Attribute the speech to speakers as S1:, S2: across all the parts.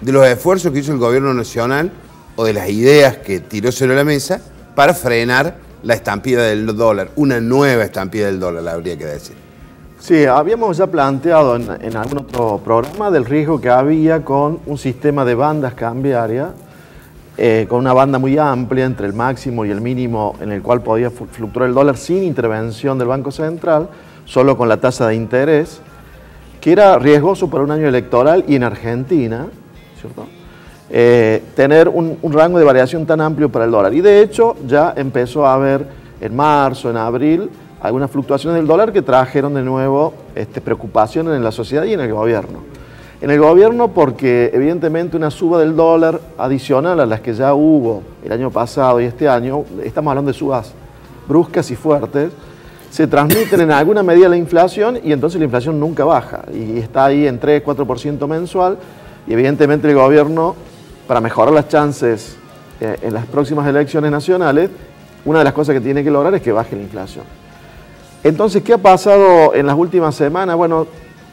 S1: de los esfuerzos que hizo el gobierno nacional o de las ideas que tiró sobre la mesa para frenar la estampida del dólar, una nueva estampida del dólar, habría que decir.
S2: Sí, habíamos ya planteado en algún otro programa del riesgo que había con un sistema de bandas cambiarias, con una banda muy amplia entre el máximo y el mínimo en el cual podía fluctuar el dólar sin intervención del Banco Central, solo con la tasa de interés, que era riesgoso para un año electoral y en Argentina, ¿cierto? Tener un rango de variación tan amplio para el dólar. Y de hecho ya empezó a haber en marzo, en abril, algunas fluctuaciones del dólar que trajeron de nuevo preocupaciones en la sociedad y en el gobierno. En el gobierno porque evidentemente una suba del dólar adicional a las que ya hubo el año pasado y este año, estamos hablando de subas bruscas y fuertes, se transmiten en alguna medida la inflación y entonces la inflación nunca baja y está ahí en 3-4% mensual y evidentemente el gobierno, para mejorar las chances en las próximas elecciones nacionales, una de las cosas que tiene que lograr es que baje la inflación. Entonces, ¿qué ha pasado en las últimas semanas? Bueno,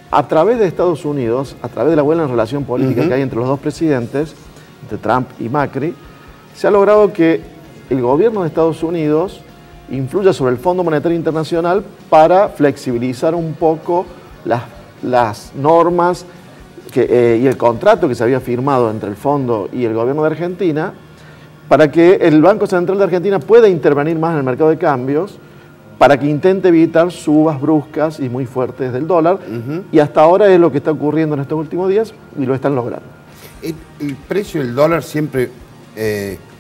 S2: a través de Estados Unidos, a través de la buena relación política que hay entre los dos presidentes, entre Trump y Macri, se ha logrado que el gobierno de Estados Unidos influya sobre el Fondo Monetario Internacional para flexibilizar un poco las normas y el contrato que se había firmado entre el fondo y el gobierno de Argentina, para que el Banco Central de Argentina pueda intervenir más en el mercado de cambios, para que intente evitar subas bruscas y muy fuertes del dólar, y hasta ahora es lo que está ocurriendo en estos últimos días y lo están logrando.
S1: El precio del dólar siempre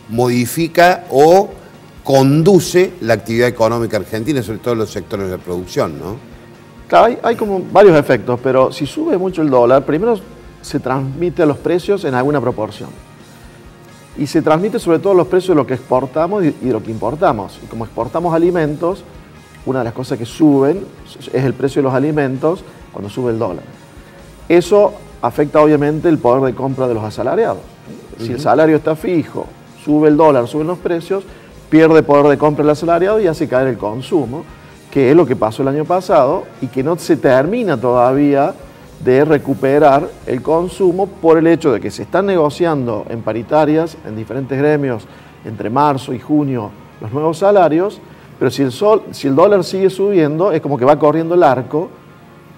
S1: modifica o conduce la actividad económica argentina, sobre todo en los sectores de producción, ¿no?
S2: Claro, hay como varios efectos, pero si sube mucho el dólar, primero se transmite a los precios en alguna proporción. Y se transmite sobre todo a los precios de lo que exportamos y de lo que importamos. Y como exportamos alimentos, una de las cosas que suben es el precio de los alimentos cuando sube el dólar. Eso afecta obviamente el poder de compra de los asalariados. Si el salario está fijo, sube el dólar, suben los precios, pierde poder de compra el asalariado y hace caer el consumo, que es lo que pasó el año pasado y que no se termina todavía de recuperar el consumo por el hecho de que se están negociando en paritarias, en diferentes gremios, entre marzo y junio, los nuevos salarios, pero si el dólar sigue subiendo, es como que va corriendo el arco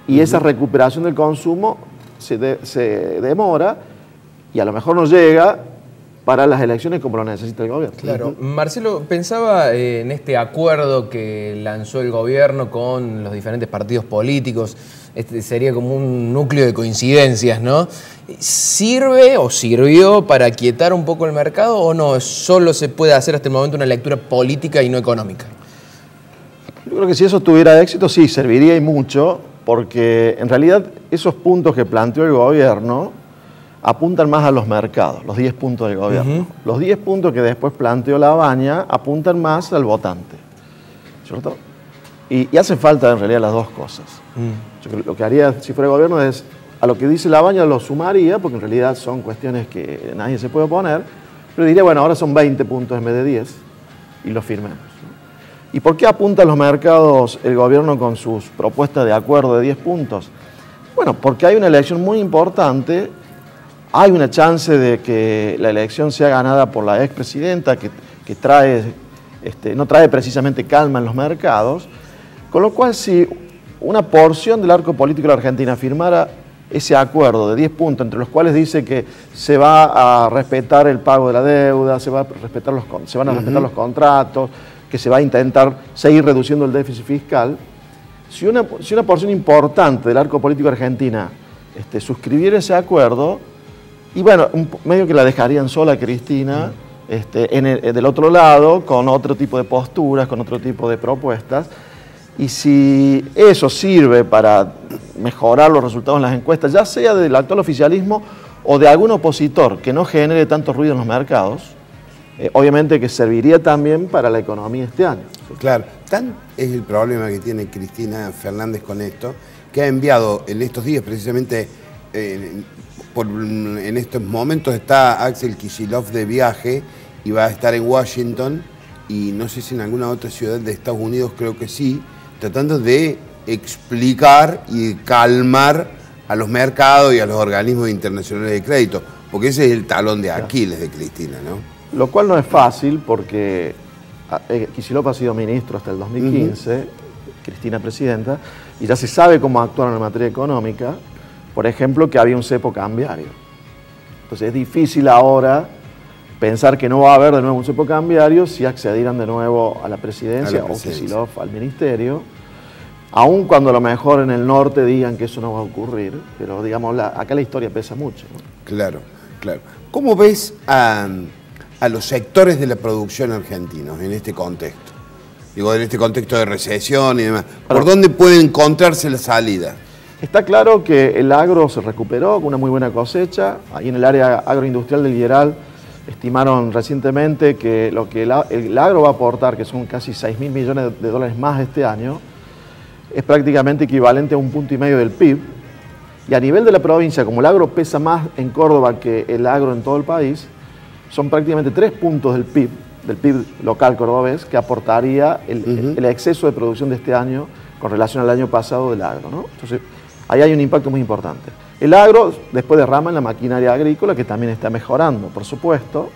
S2: y esa recuperación del consumo se demora y a lo mejor no llega para las elecciones como lo necesita el gobierno.
S3: Claro. Marcelo, pensaba en este acuerdo que lanzó el gobierno con los diferentes partidos políticos. Sería como un núcleo de coincidencias, ¿no? ¿Sirve o sirvió para aquietar un poco el mercado o no? ¿Solo se puede hacer hasta el momento una lectura política y no económica?
S2: Yo creo que si eso tuviera éxito, sí, serviría y mucho, porque en realidad esos puntos que planteó el gobierno apuntan más a los mercados, los 10 puntos del gobierno. Los 10 puntos que después planteó Labaña apuntan más al votante, ¿cierto? Y hace falta en realidad las dos cosas. Yo lo que haría si fuera el gobierno es, a lo que dice Labaña lo sumaría, porque en realidad son cuestiones que nadie se puede oponer, pero diría, bueno, ahora son 20 puntos en vez de 10 y lo firmemos. ¿Y por qué apunta a los mercados el gobierno con sus propuestas de acuerdo de 10 puntos? Bueno, porque hay una elección muy importante. Hay una chance de que la elección sea ganada por la expresidenta que no trae precisamente calma en los mercados, con lo cual si una porción del arco político de la Argentina firmara ese acuerdo de 10 puntos, entre los cuales dice que se va a respetar el pago de la deuda, se van a respetar los contratos, que se va a intentar seguir reduciendo el déficit fiscal, si una porción importante del arco político de Argentina suscribiera ese acuerdo, y bueno, medio que la dejarían sola Cristina, del otro lado, con otro tipo de posturas, con otro tipo de propuestas. Y si eso sirve para mejorar los resultados en las encuestas, ya sea del actual oficialismo o de algún opositor que no genere tanto ruido en los mercados, obviamente que serviría también para la economía este año.
S1: Claro, tan es el problema que tiene Cristina Fernández con esto, que ha enviado en estos días precisamente... en estos momentos está Axel Kicillof de viaje y va a estar en Washington y no sé si en alguna otra ciudad de Estados Unidos, creo que sí, tratando de explicar y calmar a los mercados y a los organismos internacionales de crédito. Porque ese es el talón de Aquiles de Cristina, ¿no?
S2: Lo cual no es fácil porque Kicillof ha sido ministro hasta el 2015, Cristina presidenta, y ya se sabe cómo actuaron en materia económica. Por ejemplo, que había un cepo cambiario. Entonces es difícil ahora pensar que no va a haber de nuevo un cepo cambiario si accedieran de nuevo a la presidencia o Kicillof al ministerio, aun cuando a lo mejor en el norte digan que eso no va a ocurrir, pero digamos, acá la historia pesa mucho, ¿no?
S1: Claro, claro. ¿Cómo ves a los sectores de la producción argentinos en este contexto? Digo, en este contexto de recesión y demás. ¿Por dónde puede encontrarse la salida? Está
S2: claro que el agro se recuperó con una muy buena cosecha. Ahí en el área agroindustrial del Litoral estimaron recientemente que lo que el agro va a aportar, que son casi 6.000 millones de dólares más este año, es prácticamente equivalente a 1,5 puntos del PIB. Y a nivel de la provincia, como el agro pesa más en Córdoba que el agro en todo el país, son prácticamente 3 puntos del PIB local cordobés, que aportaría el exceso de producción de este año con relación al año pasado del agro, ¿no? Entonces, ahí hay un impacto muy importante. El agro después derrama en la maquinaria agrícola, que también está mejorando, por supuesto.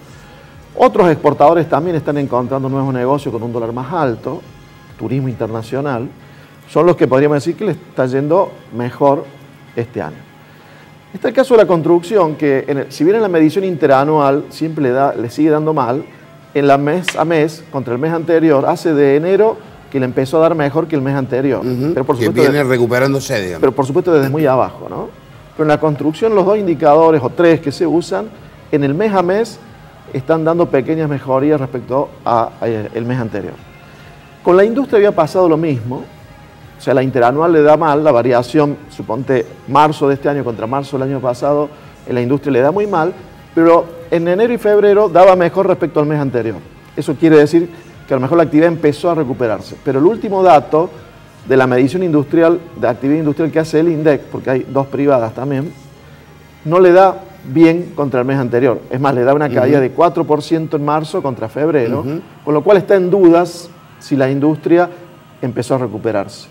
S2: Otros exportadores también están encontrando nuevos negocios con un dólar más alto, turismo internacional, son los que podríamos decir que le está yendo mejor este año. Está el caso de la construcción, que si bien en la medición interanual siempre le sigue dando mal, en la mes a mes, contra el mes anterior, hace de enero que le empezó a dar mejor que el mes anterior.
S1: Pero por supuesto, que viene recuperándose, digamos.
S2: Pero por supuesto desde muy abajo, ¿no? Pero en la construcción los dos indicadores, o tres que se usan, en el mes a mes están dando pequeñas mejorías respecto al mes anterior. Con la industria había pasado lo mismo. O sea, la interanual le da mal, la variación, suponte marzo de este año contra marzo del año pasado, en la industria le da muy mal, pero en enero y febrero daba mejor respecto al mes anterior. Eso quiere decir que a lo mejor la actividad empezó a recuperarse. Pero el último dato de la medición industrial, de actividad industrial que hace el INDEC, porque hay dos privadas también, no le da bien contra el mes anterior. Es más, le da una caída de 4% en marzo contra febrero, con lo cual está en dudas si la industria empezó a recuperarse.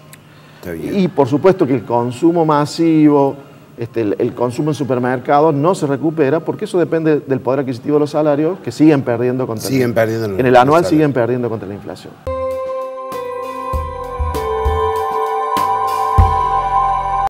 S2: Y por supuesto que el consumo masivo, el consumo en supermercados no se recupera porque eso depende del poder adquisitivo de los salarios que siguen perdiendo contra en el anual siguen perdiendo contra la inflación.